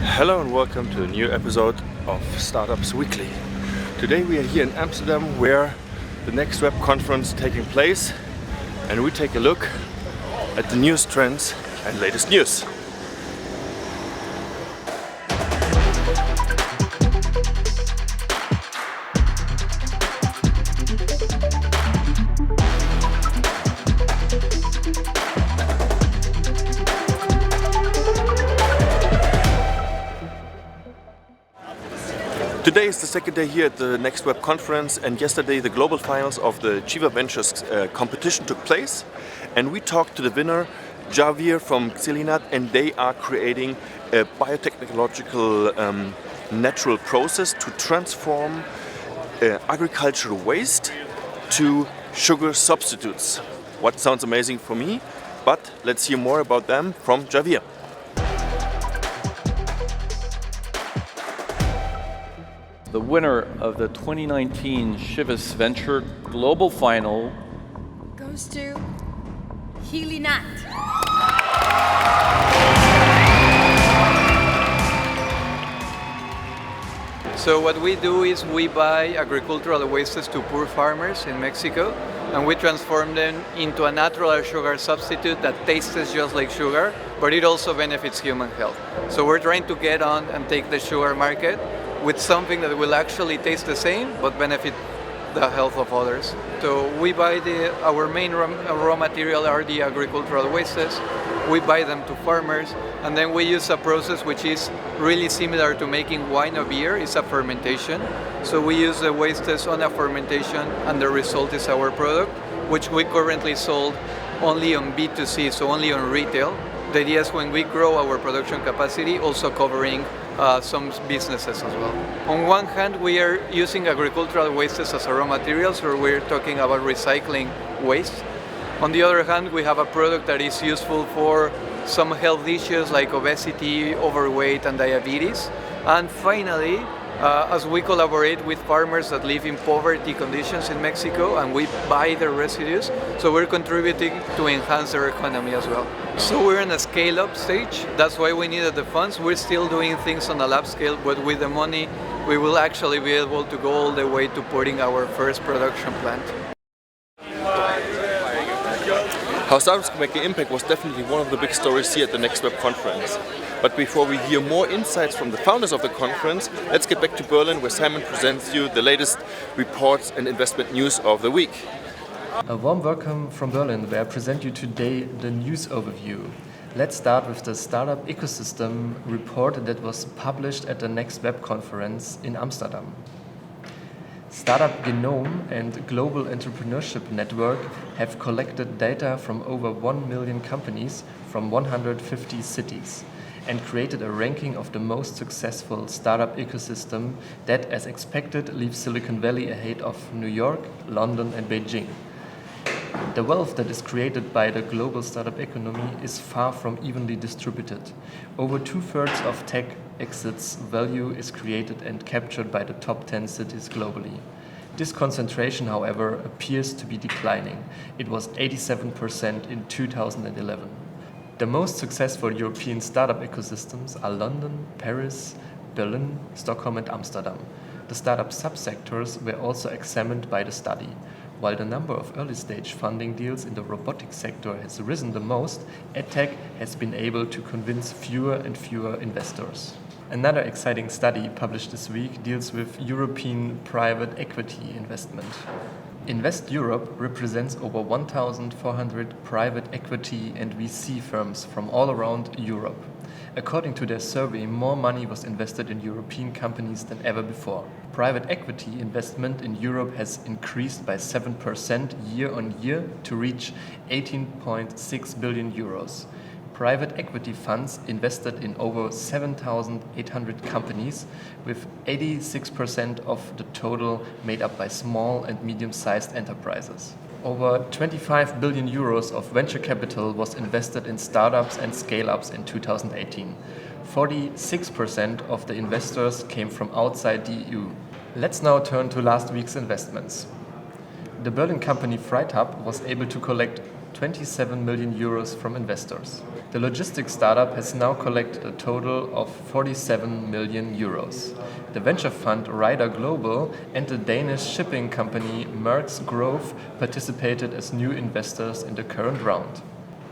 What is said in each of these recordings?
Hello and welcome to a new episode of Startups Weekly. Today we are here in Amsterdam where the next web conference is taking place, and we take a look at the newest trends and latest news. Today is the second day here at the Next Web conference, and yesterday the global finals of the Chiva Ventures competition took place, and we talked to the winner, Javier from Xilinat, and they are creating a biotechnological natural process to transform agricultural waste to sugar substitutes. What sounds amazing for me, but let's hear more about them from Javier. The winner of the 2019 Chivas Venture Global Final goes to Xilinat. So what we do is we buy agricultural wastes to poor farmers in Mexico, and we transform them into a natural sugar substitute that tastes just like sugar, but it also benefits human health. So we're trying to get on and take the sugar market with something that will actually taste the same but benefit the health of others. So we buy our main raw material are the agricultural wastes. We buy them to farmers, and then we use a process which is really similar to making wine or beer. It's a fermentation. So we use the wastes on a fermentation, and the result is our product, which we currently sold only on B2C, so only on retail. The idea is when we grow our production capacity, also covering some businesses as well. On one hand, we are using agricultural wastes as a raw material, so we're talking about recycling waste. On the other hand, we have a product that is useful for some health issues like obesity, overweight, and diabetes. And finally, as we collaborate with farmers that live in poverty conditions in Mexico, and we buy their residues, so we're contributing to enhance their economy as well. So we're in a scale-up stage. That's why we needed the funds. We're still doing things on a lab scale, but with the money, we will actually be able to go all the way to putting our first production plant. How startups can make an impact was definitely one of the big stories here at the Next Web conference. But before we hear more insights from the founders of the conference, let's get back to Berlin, where Simon presents you the latest reports and investment news of the week. A warm welcome from Berlin, where I present you today the news overview. Let's start with the Startup Ecosystem report that was published at the Next Web conference in Amsterdam. Startup Genome and Global Entrepreneurship Network have collected data from over 1 million companies from 150 cities and created a ranking of the most successful startup ecosystem that, as expected, leaves Silicon Valley ahead of New York, London, and Beijing. The wealth that is created by the global startup economy is far from evenly distributed. Over 2/3 of tech exits value is created and captured by the top 10 cities globally. This concentration, however, appears to be declining. It was 87% in 2011. The most successful European startup ecosystems are London, Paris, Berlin, Stockholm, and Amsterdam. The startup subsectors were also examined by the study. While the number of early-stage funding deals in the robotics sector has risen the most, EdTech has been able to convince fewer and fewer investors. Another exciting study published this week deals with European private equity investment. Invest Europe represents over 1,400 private equity and VC firms from all around Europe. According to their survey, more money was invested in European companies than ever before. Private equity investment in Europe has increased by 7% year on year to reach 18.6 billion euros. Private equity funds invested in over 7,800 companies, with 86% of the total made up by small and medium-sized enterprises. Over 25 billion euros of venture capital was invested in startups and scale-ups in 2018. 46% of the investors came from outside the EU. Let's now turn to last week's investments. The Berlin company FreightHub was able to collect 27 million euros from investors. The logistics startup has now collected a total of 47 million euros. The venture fund Ryder Global and the Danish shipping company Maersk Growth participated as new investors in the current round.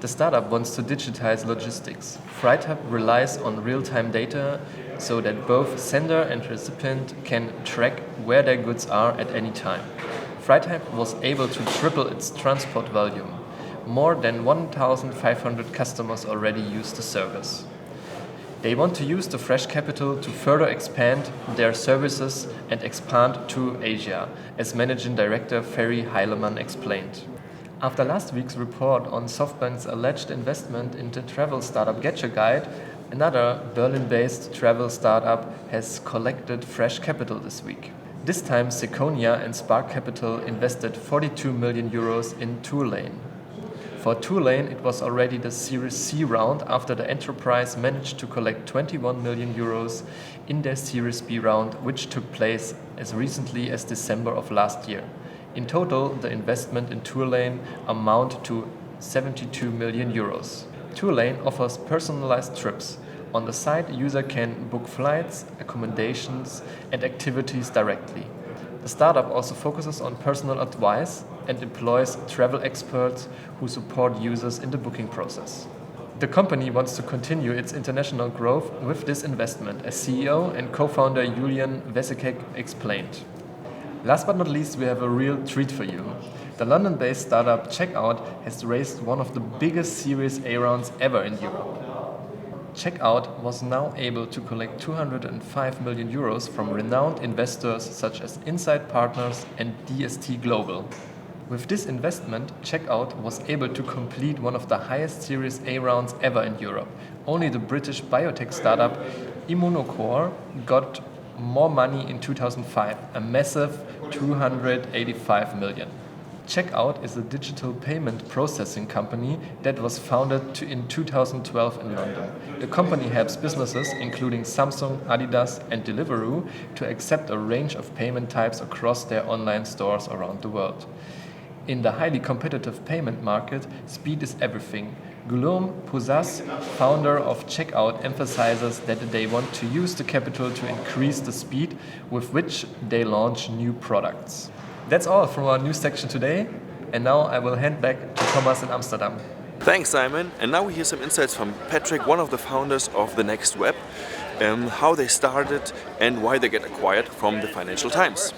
The startup wants to digitize logistics. FreightHub relies on real-time data so that both sender and recipient can track where their goods are at any time. FreightHub was able to triple its transport volume. More than 1,500 customers already use the service. They want to use the fresh capital to further expand their services and expand to Asia, as Managing Director Ferry Heilemann explained. After last week's report on SoftBank's alleged investment into travel startup GetYourGuide, another Berlin-based travel startup has collected fresh capital this week. This time, Seconia and Spark Capital invested 42 million euros in Tourlane. For Tourlane, it was already the Series C round after the enterprise managed to collect 21 million euros in their Series B round, which took place as recently as December of last year. In total, the investment in Tourlane amount to 72 million euros. Tourlane offers personalized trips. On the site, user can book flights, accommodations, and activities directly. The startup also focuses on personal advice and employs travel experts who support users in the booking process. The company wants to continue its international growth with this investment, as CEO and co-founder Julian Vesekek explained. Last but not least, we have a real treat for you. The London-based startup Checkout has raised one of the biggest Series A rounds ever in Europe. Checkout was now able to collect 205 million euros from renowned investors such as Insight Partners and DST Global. With this investment, Checkout was able to complete one of the highest Series A rounds ever in Europe. Only the British biotech startup Immunocore got more money in 2005, a massive 285 million. Checkout is a digital payment processing company that was founded in 2012 in London. The company helps businesses, including Samsung, Adidas and Deliveroo, to accept a range of payment types across their online stores around the world. In the highly competitive payment market, speed is everything. Guillaume Pouzas, founder of Checkout, emphasizes that they want to use the capital to increase the speed with which they launch new products. That's all from our news section today, and now I will hand back to Thomas in Amsterdam. Thanks, Simon. And now we hear some insights from Patrick, one of the founders of the Next Web, how they started and why they get acquired from the Financial Times.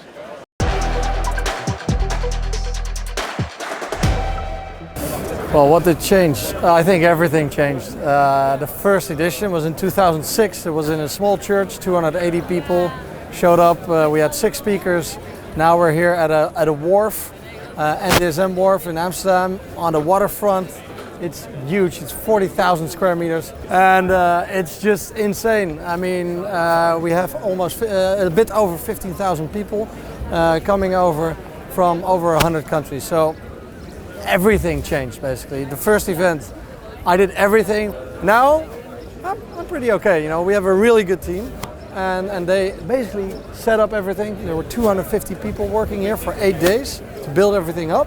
Well, what did change? I think everything changed. The first edition was in 2006. It was in a small church, 280 people showed up. We had 6 speakers. Now we're here at a wharf, NDSM wharf in Amsterdam on the waterfront. It's huge, it's 40,000 square meters, and it's just insane. I mean, we have almost a bit over 15,000 people coming over from over 100 countries. So everything changed basically. The first event, I did everything. Now, I'm pretty okay. You know, we have a really good team. And they basically set up everything. There were 250 people working here for 8 days to build everything up.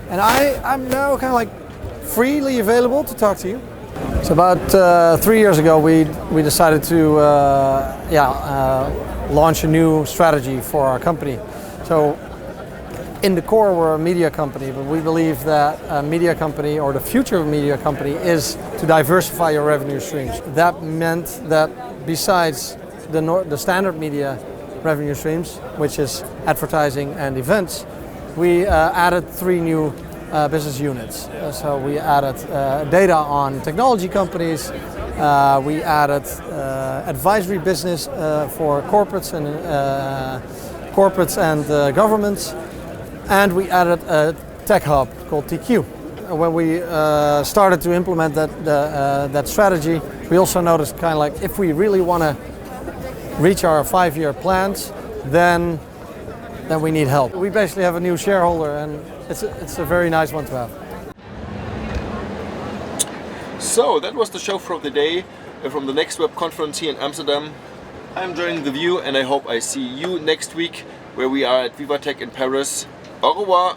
And I'm now kind of like freely available to talk to you. So about 3 years ago, we decided to launch a new strategy for our company. So in the core, we're a media company, but we believe that a media company, or the future of a media company, is to diversify your revenue streams. That meant that besides the standard media revenue streams, which is advertising and events, we added 3 new business units. So we added data on technology companies, we added advisory business for corporates and governments, and we added a tech hub called TQ. When we started to implement that strategy, we also noticed kind of like if we really want to reach our 5-year plans, then we need help. We basically have a new shareholder, and it's a very nice one to have. So that was the show for the day from the Next Web conference here in Amsterdam. I'm enjoying the view, and I hope I see you next week where we are at Vivatech in Paris. Au revoir.